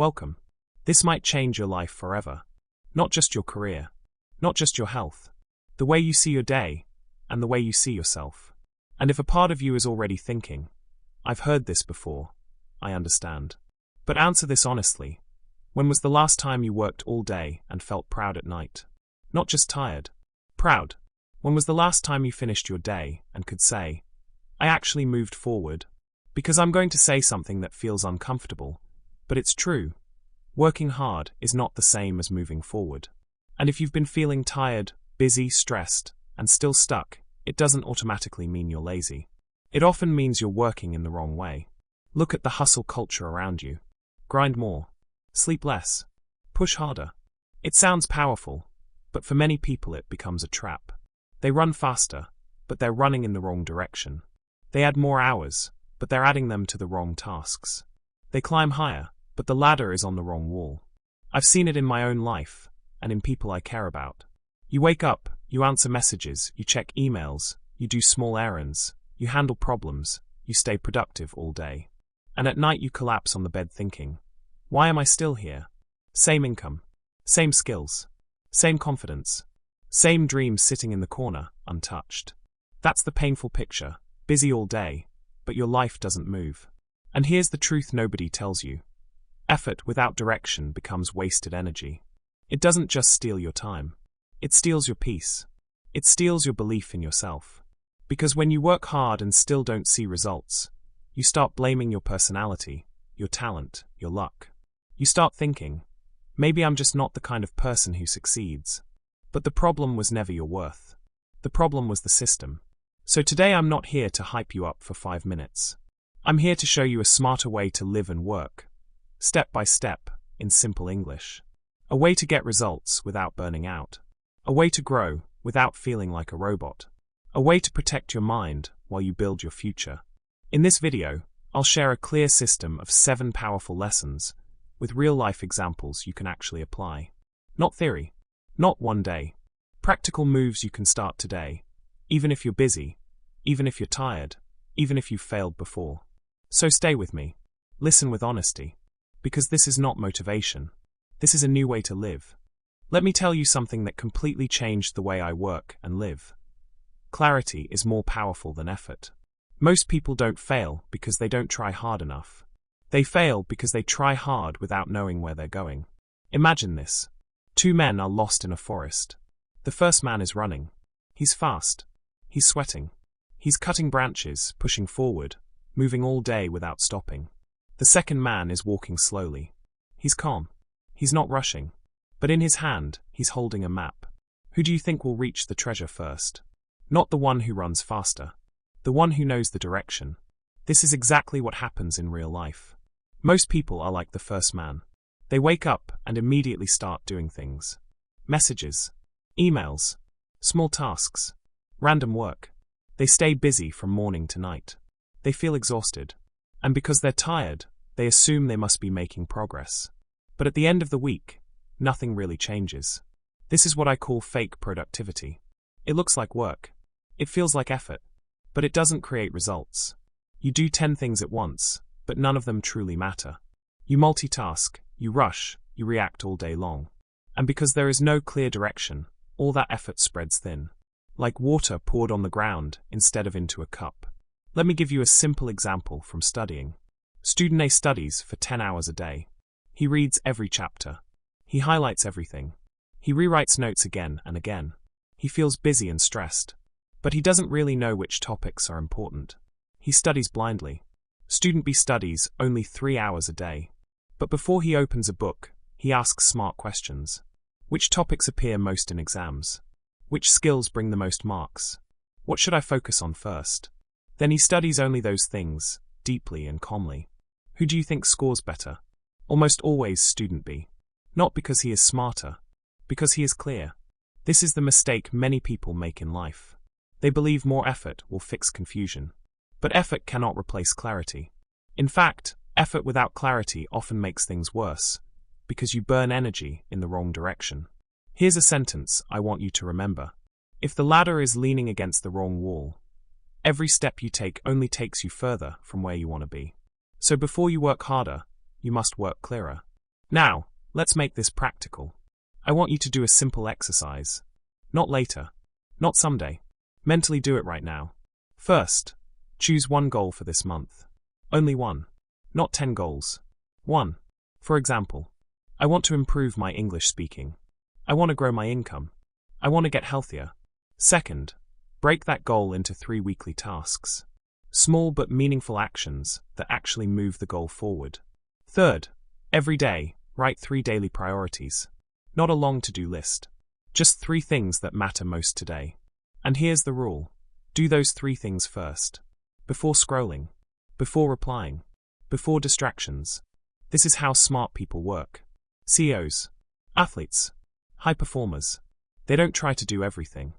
Welcome. This might change your life forever. Not just your career. Not just your health. The way you see your day, and the way you see yourself. And if a part of you is already thinking, I've heard this before, I understand. But answer this honestly. When was the last time you worked all day and felt proud at night? Not just tired. Proud. When was the last time you finished your day and could say, I actually moved forward? Because I'm going to say something that feels uncomfortable, but it's true. Working hard is not the same as moving forward. And if you've been feeling tired, busy, stressed, and still stuck, it doesn't automatically mean you're lazy. It often means you're working in the wrong way. Look at the hustle culture around you. Grind more. Sleep less. Push harder. It sounds powerful, but for many people it becomes a trap. They run faster, but they're running in the wrong direction. They add more hours, but they're adding them to the wrong tasks. They climb higher, but the ladder is on the wrong wall. I've seen it in my own life, and in people I care about. You wake up, you answer messages, you check emails, you do small errands, you handle problems, you stay productive all day. And at night you collapse on the bed thinking, why am I still here? Same income, same skills, same confidence, same dreams sitting in the corner, untouched. That's the painful picture, busy all day, but your life doesn't move. And here's the truth nobody tells you. Effort without direction becomes wasted energy. It doesn't just steal your time. It steals your peace. It steals your belief in yourself. Because when you work hard and still don't see results, you start blaming your personality, your talent, your luck. You start thinking, maybe I'm just not the kind of person who succeeds. But the problem was never your worth. The problem was the system. So today I'm not here to hype you up for 5 minutes. I'm here to show you a smarter way to live and work. Step by step, in simple English. A way to get results without burning out. A way to grow without feeling like a robot. A way to protect your mind while you build your future. In this video, I'll share a clear system of 7 powerful lessons with real-life examples you can actually apply. Not theory. Not one day. Practical moves you can start today, even if you're busy, even if you're tired, even if you've failed before. So stay with me. Listen with honesty. Because this is not motivation. This is a new way to live. Let me tell you something that completely changed the way I work and live. Clarity is more powerful than effort. Most people don't fail because they don't try hard enough. They fail because they try hard without knowing where they're going. Imagine this. 2 men are lost in a forest. The first man is running. He's fast. He's sweating. He's cutting branches, pushing forward, moving all day without stopping. The second man is walking slowly. He's calm. He's not rushing. But in his hand, he's holding a map. Who do you think will reach the treasure first? Not the one who runs faster. The one who knows the direction. This is exactly what happens in real life. Most people are like the first man. They wake up and immediately start doing things. Messages, emails, small tasks, random work. They stay busy from morning to night. They feel exhausted. And because they're tired, they assume they must be making progress. But at the end of the week, nothing really changes. This is what I call fake productivity. It looks like work. It feels like effort. But it doesn't create results. You do 10 things at once, but none of them truly matter. You multitask, you rush, you react all day long. And because there is no clear direction, all that effort spreads thin. Like water poured on the ground instead of into a cup. Let me give you a simple example from studying. Student A studies for 10 hours a day. He reads every chapter. He highlights everything. He rewrites notes again and again. He feels busy and stressed. But he doesn't really know which topics are important. He studies blindly. Student B studies only 3 hours a day. But before he opens a book, he asks smart questions. Which topics appear most in exams? Which skills bring the most marks? What should I focus on first? Then he studies only those things, deeply and calmly. Who do you think scores better? Almost always student B. Not because he is smarter, because he is clear. This is the mistake many people make in life. They believe more effort will fix confusion. But effort cannot replace clarity. In fact, effort without clarity often makes things worse, because you burn energy in the wrong direction. Here's a sentence I want you to remember. If the ladder is leaning against the wrong wall, every step you take only takes you further from where you want to be. So before you work harder, you must work clearer. Now, let's make this practical. I want you to do a simple exercise. Not later. Not someday. Mentally do it right now. First, choose one goal for this month. Only one. Not 10 goals. One. For example, I want to improve my English speaking. I want to grow my income. I want to get healthier. Second, break that goal into 3 weekly tasks. Small but meaningful actions that actually move the goal forward. Third, every day, write 3 daily priorities. Not a long to-do list. Just 3 things that matter most today. And here's the rule. Do those 3 things first. Before scrolling. Before replying. Before distractions. This is how smart people work. CEOs. Athletes. High performers. They don't try to do everything.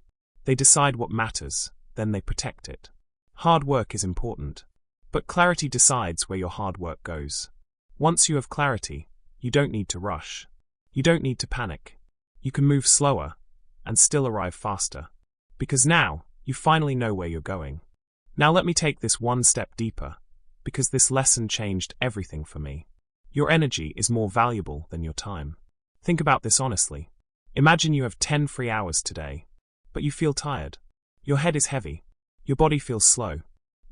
They decide what matters, then they protect it. Hard work is important. But clarity decides where your hard work goes. Once you have clarity, you don't need to rush. You don't need to panic. You can move slower and still arrive faster. Because now, you finally know where you're going. Now let me take this one step deeper, because this lesson changed everything for me. Your energy is more valuable than your time. Think about this honestly. Imagine you have 10 free hours today, but you feel tired. Your head is heavy. Your body feels slow.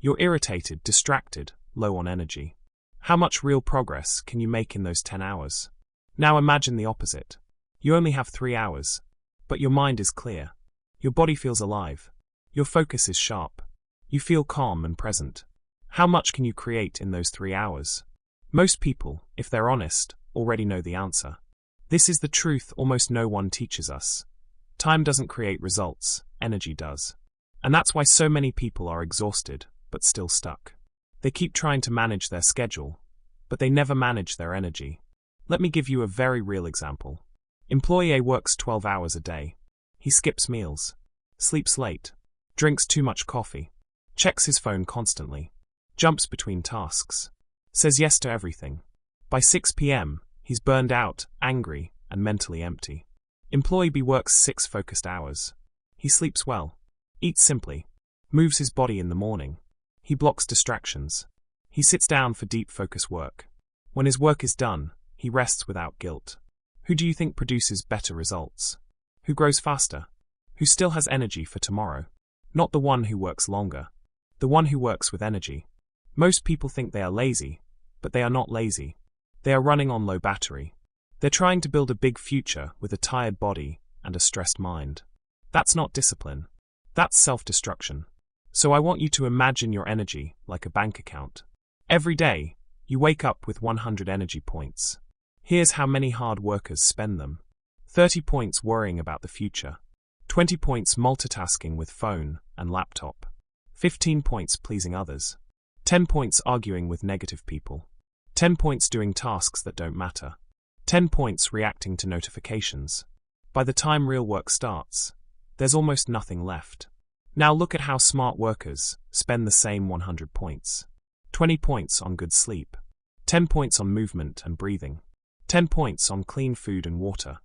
You're irritated, distracted, low on energy. How much real progress can you make in those 10 hours? Now imagine the opposite. You only have 3 hours, but your mind is clear. Your body feels alive. Your focus is sharp. You feel calm and present. How much can you create in those 3 hours? Most people, if they're honest, already know the answer. This is the truth almost no one teaches us. Time doesn't create results, energy does. And that's why so many people are exhausted, but still stuck. They keep trying to manage their schedule, but they never manage their energy. Let me give you a very real example. Employee A works 12 hours a day. He skips meals, sleeps late, drinks too much coffee, checks his phone constantly, jumps between tasks, says yes to everything. By 6 p.m., he's burned out, angry, and mentally empty. Employee B works 6 focused hours. He sleeps well, eats simply, moves his body in the morning. He blocks distractions. He sits down for deep focus work. When his work is done, he rests without guilt. Who do you think produces better results? Who grows faster? Who still has energy for tomorrow? Not the one who works longer. The one who works with energy. Most people think they are lazy, but they are not lazy. They are running on low battery. They're trying to build a big future with a tired body and a stressed mind. That's not discipline. That's self-destruction. So I want you to imagine your energy like a bank account. Every day, you wake up with 100 energy points. Here's how many hard workers spend them. 30 points worrying about the future. 20 points multitasking with phone and laptop. 15 points pleasing others. 10 points arguing with negative people. 10 points doing tasks that don't matter. 10 points reacting to notifications. By the time real work starts, there's almost nothing left. Now look at how smart workers spend the same 100 points. 20 points on good sleep. 10 points on movement and breathing. 10 points on clean food and water.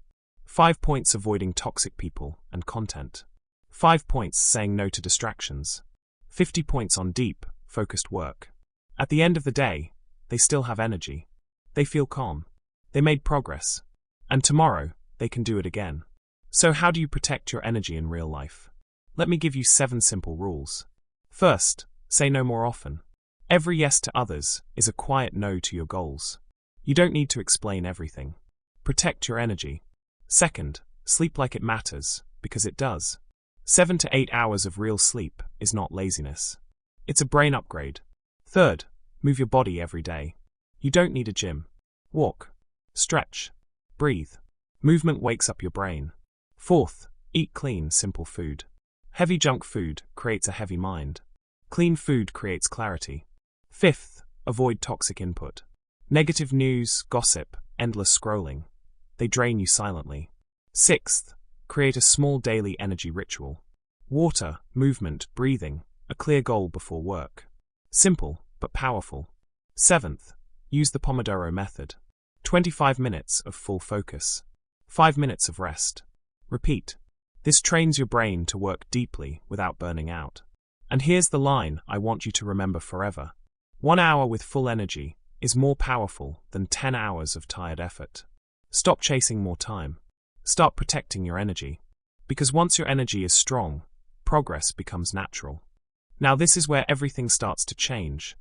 5 points avoiding toxic people and content. 5 points saying no to distractions. 50 points on deep, focused work. At the end of the day, they still have energy. They feel calm. They made progress. And tomorrow, they can do it again. So how do you protect your energy in real life? Let me give you 7 simple rules. First, say no more often. Every yes to others is a quiet no to your goals. You don't need to explain everything. Protect your energy. Second, sleep like it matters, because it does. 7 to 8 hours of real sleep is not laziness. It's a brain upgrade. Third, move your body every day. You don't need a gym. Walk. Stretch. Breathe. Movement wakes up your brain. Fourth, eat clean, simple food. Heavy junk food creates a heavy mind. Clean food creates clarity. Fifth, avoid toxic input. Negative news, gossip, endless scrolling. They drain you silently. Sixth, create a small daily energy ritual. Water, movement, breathing, a clear goal before work. Simple, but powerful. Seventh, use the Pomodoro method. 25 minutes of full focus. 5 minutes of rest. Repeat. This trains your brain to work deeply without burning out. And here's the line I want you to remember forever. 1 hour with full energy is more powerful than 10 hours of tired effort. Stop chasing more time. Start protecting your energy. Because once your energy is strong, progress becomes natural. Now this is where everything starts to change,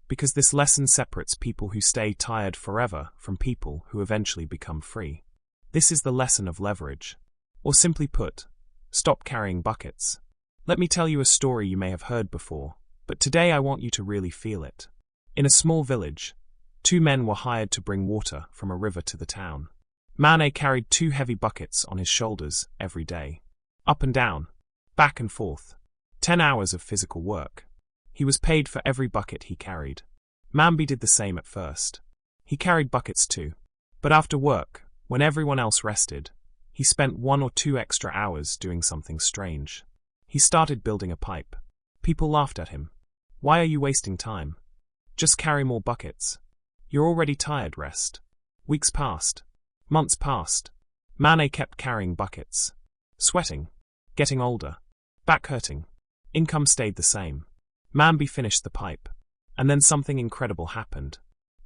because this lesson separates people who stay tired forever from people who eventually become free. This is the lesson of leverage. Or simply put, stop carrying buckets. Let me tell you a story you may have heard before, but today I want you to really feel it. In a small village, two men were hired to bring water from a river to the town. Man A carried 2 heavy buckets on his shoulders every day. Up and down, back and forth. 10 hours of physical work. He was paid for every bucket he carried. Man B did the same at first. He carried buckets too. But after work, when everyone else rested, he spent 1 or 2 extra hours doing something strange. He started building a pipe. People laughed at him. Why are you wasting time? Just carry more buckets. You're already tired, rest. Weeks passed. Months passed. Man A kept carrying buckets. Sweating. Getting older. Back hurting. Income stayed the same. Man B finished the pipe. And then something incredible happened.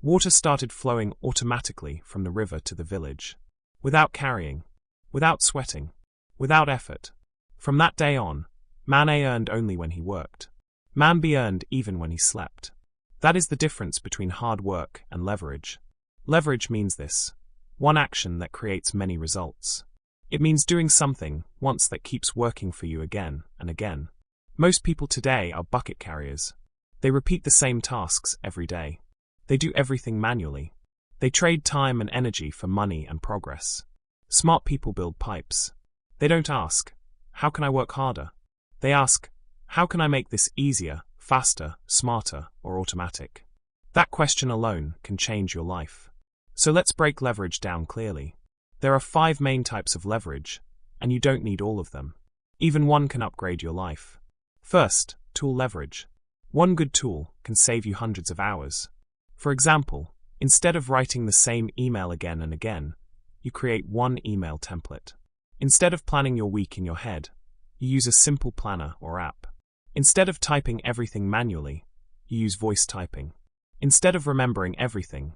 Water started flowing automatically from the river to the village. Without carrying. Without sweating. Without effort. From that day on, Man A earned only when he worked. Man B earned even when he slept. That is the difference between hard work and leverage. Leverage means this. One action that creates many results. It means doing something once that keeps working for you again and again. Most people today are bucket carriers. They repeat the same tasks every day. They do everything manually. They trade time and energy for money and progress. Smart people build pipes. They don't ask, how can I work harder? They ask, how can I make this easier, faster, smarter, or automatic? That question alone can change your life. So let's break leverage down clearly. There are 5 main types of leverage, and you don't need all of them. Even one can upgrade your life. First, tool leverage. One good tool can save you hundreds of hours. For example, instead of writing the same email again and again, you create one email template. Instead of planning your week in your head, you use a simple planner or app. Instead of typing everything manually, you use voice typing. Instead of remembering everything,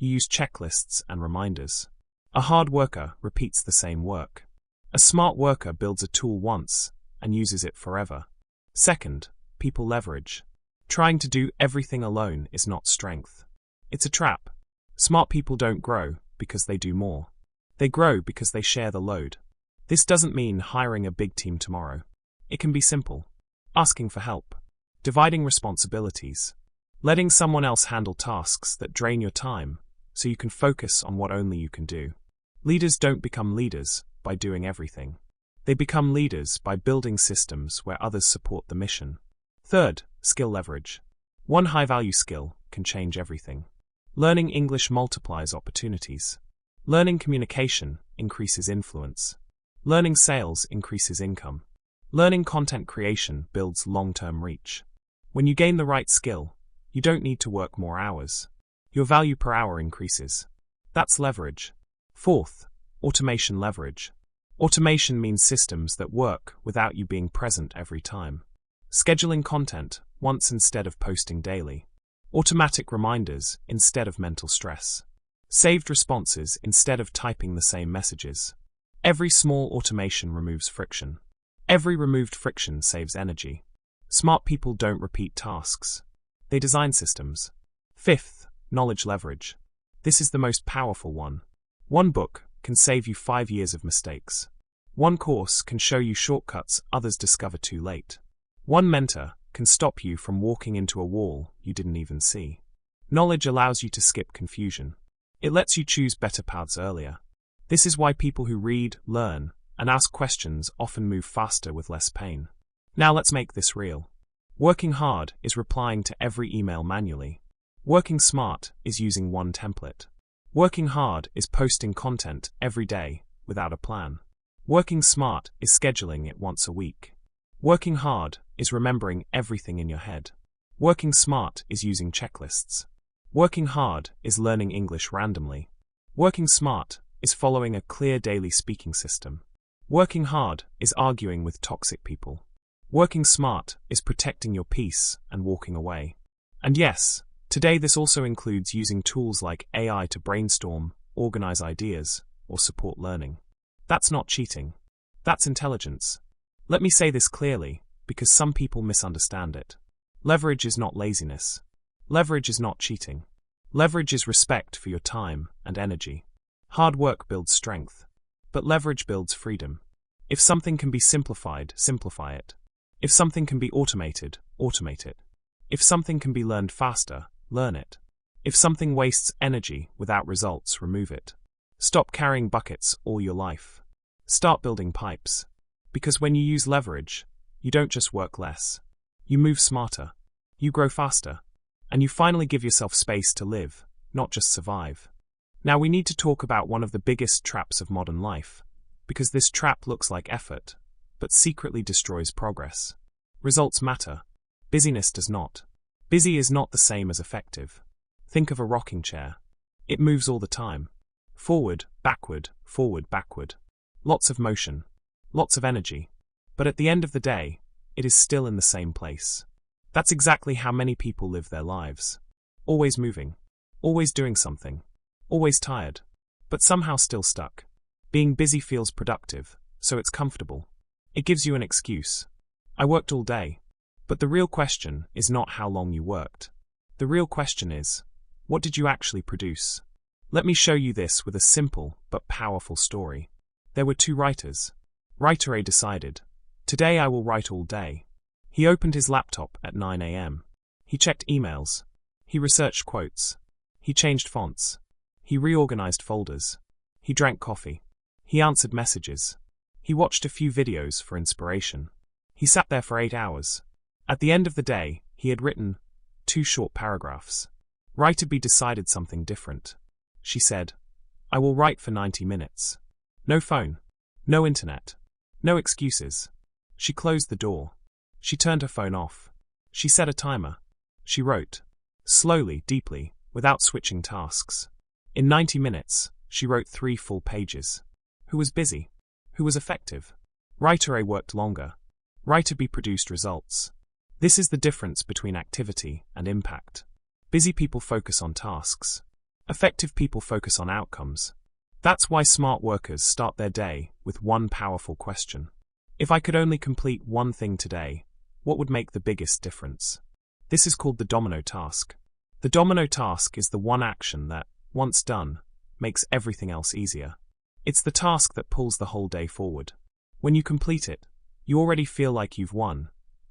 you use checklists and reminders. A hard worker repeats the same work. A smart worker builds a tool once and uses it forever. Second, people leverage. Trying to do everything alone is not strength. It's a trap. Smart people don't grow because they do more. They grow because they share the load. This doesn't mean hiring a big team tomorrow. It can be simple. Asking for help. Dividing responsibilities. Letting someone else handle tasks that drain your time so you can focus on what only you can do. Leaders don't become leaders by doing everything. They become leaders by building systems where others support the mission. Third, skill leverage. One high-value skill can change everything. Learning English multiplies opportunities. Learning communication increases influence. Learning sales increases income. Learning content creation builds long-term reach. When you gain the right skill, you don't need to work more hours. Your value per hour increases. That's leverage. Fourth, automation leverage. Automation means systems that work without you being present every time. Scheduling content once instead of posting daily. Automatic reminders instead of mental stress. Saved responses instead of typing the same messages. Every small automation removes friction. Every removed friction saves energy. Smart people don't repeat tasks. They design systems. Fifth, knowledge leverage. This is the most powerful one. One book can save you 5 years of mistakes. One course can show you shortcuts others discover too late. One mentor can stop you from walking into a wall you didn't even see. Knowledge allows you to skip confusion. It lets you choose better paths earlier. This is why people who read, learn, and ask questions often move faster with less pain. Now let's make this real. Working hard is replying to every email manually. Working smart is using one template. Working hard is posting content every day without a plan. Working smart is scheduling it once a week. Working hard is remembering everything in your head. Working smart is using checklists. Working hard is learning English randomly. Working smart is following a clear daily speaking system. Working hard is arguing with toxic people. Working smart is protecting your peace and walking away. And yes, today this also includes using tools like AI to brainstorm, organize ideas, or support learning. That's not cheating. That's intelligence. Let me say this clearly, because some people misunderstand it. Leverage is not laziness. Leverage is not cheating. Leverage is respect for your time and energy. Hard work builds strength, but leverage builds freedom. If something can be simplified, simplify it. If something can be automated, automate it. If something can be learned faster, learn it. If something wastes energy without results, remove it. Stop carrying buckets all your life. Start building pipes. Because when you use leverage, you don't just work less. You move smarter. You grow faster. And you finally give yourself space to live, not just survive. Now we need to talk about one of the biggest traps of modern life, because this trap looks like effort, but secretly destroys progress. Results matter. Busyness does not. Busy is not the same as effective. Think of a rocking chair. It moves all the time. Forward, backward, forward, backward. Lots of motion. Lots of energy. But at the end of the day, it is still in the same place. That's exactly how many people live their lives. Always moving. Always doing something. Always tired. But somehow still stuck. Being busy feels productive, so it's comfortable. It gives you an excuse. I worked all day. But the real question is not how long you worked. The real question is, what did you actually produce? Let me show you this with a simple but powerful story. There were two writers. Writer A decided, today I will write all day. He opened his laptop at 9 a.m. He checked emails. He researched quotes. He changed fonts. He reorganized folders. He drank coffee. He answered messages. He watched a few videos for inspiration. He sat there for 8 hours. At the end of the day, he had written 2 short paragraphs. Writer B decided something different. She said, I will write for 90 minutes. No phone. No internet. No excuses. She closed the door. She turned her phone off. She set a timer. She wrote. Slowly, deeply, without switching tasks. In 90 minutes, she wrote 3 full pages. Who was busy? Who was effective? Writer A worked longer. Writer B produced results. This is the difference between activity and impact. Busy people focus on tasks. Effective people focus on outcomes. That's why smart workers start their day with one powerful question. If I could only complete one thing today, what would make the biggest difference? This is called the domino task. The domino task is the one action that, once done, makes everything else easier. It's the task that pulls the whole day forward. When you complete it, you already feel like you've won,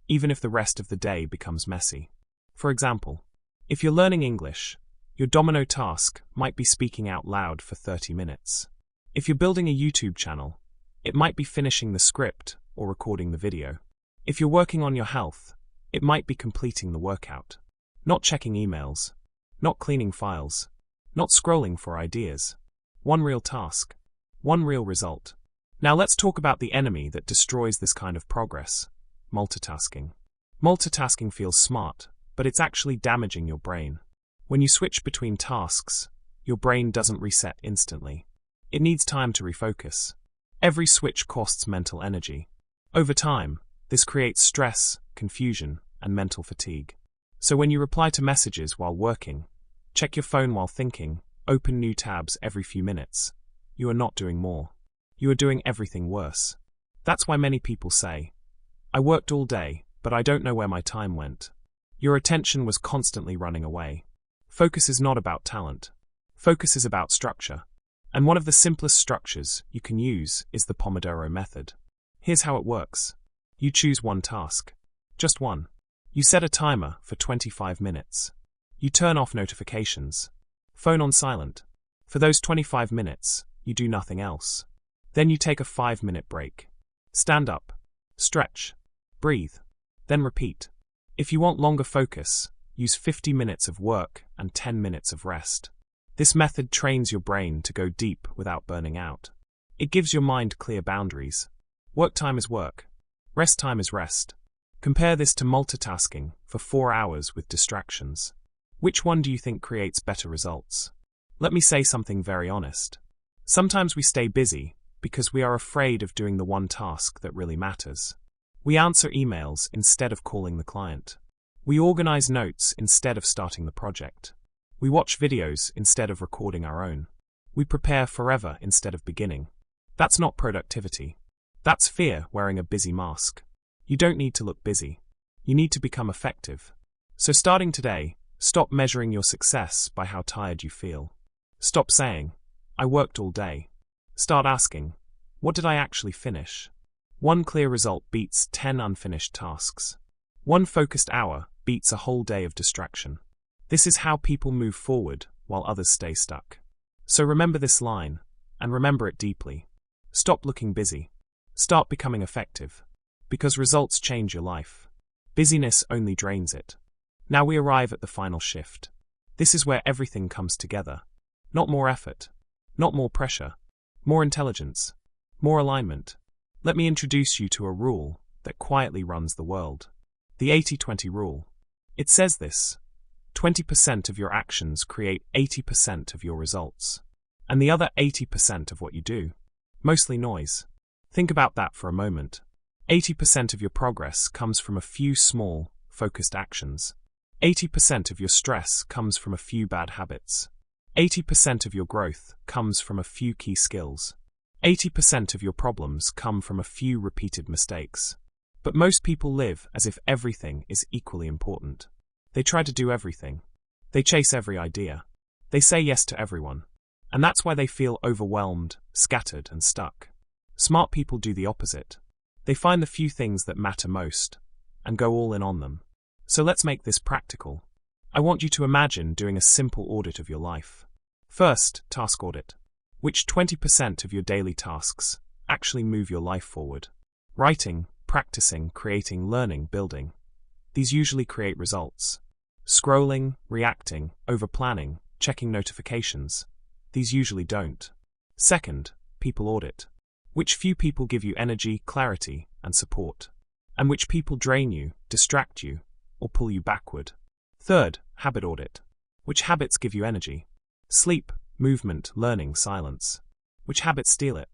even if the rest of the day becomes messy. For example, if you're learning English, your domino task might be speaking out loud for 30 minutes. If you're building a YouTube channel, it might be finishing the script or recording the video. If you're working on your health, it might be completing the workout. Not checking emails. Not cleaning files. Not scrolling for ideas. One real task. One real result. Now let's talk about the enemy that destroys this kind of progress. Multitasking. Multitasking feels smart, but it's actually damaging your brain. When you switch between tasks, your brain doesn't reset instantly. It needs time to refocus. Every switch costs mental energy. Over time, this creates stress, confusion, and mental fatigue. So when you reply to messages while working, check your phone while thinking, open new tabs every few minutes, you are not doing more. You are doing everything worse. That's why many people say, I worked all day, but I don't know where my time went. Your attention was constantly running away. Focus is not about talent. Focus is about structure. And one of the simplest structures you can use is the Pomodoro method. Here's how it works. You choose one task. Just one. You set a timer for 25 minutes. You turn off notifications. Phone on silent. For those 25 minutes, you do nothing else. Then you take a 5-minute break. Stand up. Stretch. Breathe. Then repeat. If you want longer focus, use 50 minutes of work and 10 minutes of rest. This method trains your brain to go deep without burning out. It gives your mind clear boundaries. Work time is work. Rest time is rest. Compare this to multitasking for 4 hours with distractions. Which one do you think creates better results? Let me say something very honest. Sometimes we stay busy because we are afraid of doing the one task that really matters. We answer emails instead of calling the client. We organize notes instead of starting the project. We watch videos instead of recording our own. We prepare forever instead of beginning. That's not productivity. That's fear wearing a busy mask. You don't need to look busy. You need to become effective. So starting today, stop measuring your success by how tired you feel. Stop saying, I worked all day. Start asking, what did I actually finish? One clear result beats 10 unfinished tasks. One focused hour beats a whole day of distraction. This is how people move forward while others stay stuck. So remember this line, and remember it deeply. Stop looking busy. Start becoming effective. Because results change your life. Busyness only drains it. Now we arrive at the final shift. This is where everything comes together. Not more effort. Not more pressure. More intelligence. More alignment. Let me introduce you to a rule that quietly runs the world. The 80-20 rule. It says this: 20% of your actions create 80% of your results. And the other 80% of what you do, mostly noise. Think about that for a moment. 80% of your progress comes from a few small, focused actions. 80% of your stress comes from a few bad habits. 80% of your growth comes from a few key skills. 80% of your problems come from a few repeated mistakes. But most people live as if everything is equally important. They try to do everything. They chase every idea. They say yes to everyone. And that's why they feel overwhelmed, scattered, and stuck. Smart people do the opposite. They find the few things that matter most and go all in on them. So let's make this practical. I want you to imagine doing a simple audit of your life. First, task audit. Which 20% of your daily tasks actually move your life forward? Writing, practicing, creating, learning, building. These usually create results. Scrolling, reacting, over-planning, checking notifications. These usually don't. Second, people audit. Which few people give you energy, clarity, and support? And which people drain you, distract you, or pull you backward? Third, habit audit. Which habits give you energy? Sleep, movement, learning, silence. Which habits steal it?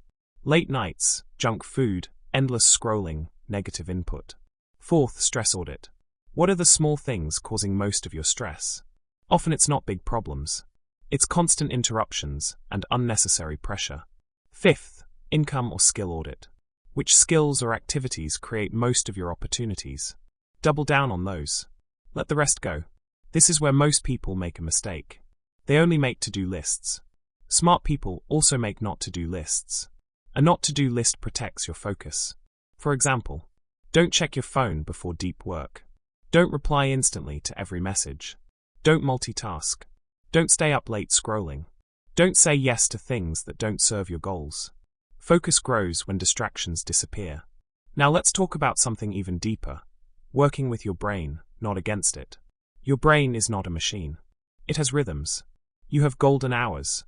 Late nights, junk food, endless scrolling, negative input. Fourth, stress audit. What are the small things causing most of your stress? Often it's not big problems. It's constant interruptions and unnecessary pressure. Fifth, income or skill audit. Which skills or activities create most of your opportunities? Double down on those. Let the rest go. This is where most people make a mistake. They only make to-do lists. Smart people also make not-to-do lists. A not-to-do list protects your focus. For example, don't check your phone before deep work. Don't reply instantly to every message. Don't multitask. Don't stay up late scrolling. Don't say yes to things that don't serve your goals. Focus grows when distractions disappear. Now let's talk about something even deeper. Working with your brain, not against it. Your brain is not a machine. It has rhythms. You have golden hours,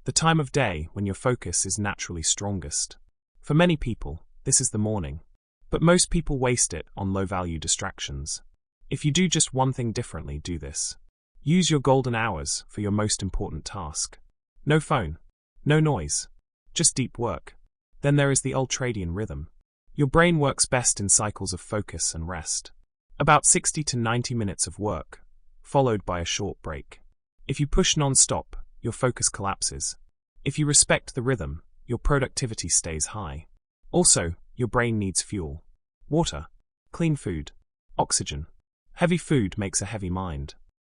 the time of day when your focus is naturally strongest. For many people, this is the morning. But most people waste it on low-value distractions. If you do just one thing differently, do this. Use your golden hours for your most important task. No phone. No noise. Just deep work. Then there is the ultradian rhythm. Your brain works best in cycles of focus and rest. About 60 to 90 minutes of work, followed by a short break. If you push non-stop, your focus collapses. If you respect the rhythm, your productivity stays high. Also, your brain needs fuel. Water, clean food, oxygen. Heavy food makes a heavy mind.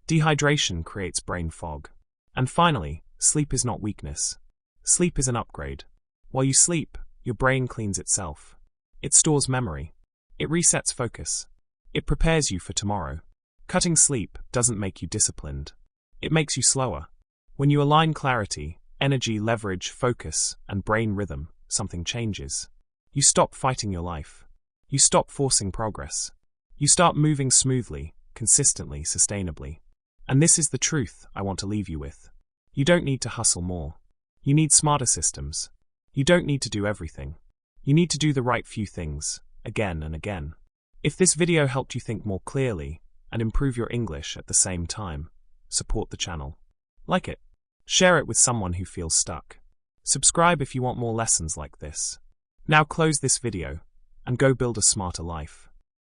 Dehydration creates brain fog. And finally, sleep is not weakness. Sleep is an upgrade. While you sleep, your brain cleans itself. It stores memory. It resets focus. It prepares you for tomorrow. Cutting sleep doesn't make you disciplined. It makes you slower. When you align clarity, energy, leverage, focus, and brain rhythm, something changes. You stop fighting your life. You stop forcing progress. You start moving smoothly, consistently, sustainably. And this is the truth I want to leave you with. You don't need to hustle more. You need smarter systems. You don't need to do everything. You need to do the right few things, again and again. If this video helped you think more clearly and improve your English at the same time, support the channel. Like it. Share it with someone who feels stuck. Subscribe if you want more lessons like this. Now close this video and go build a smarter life.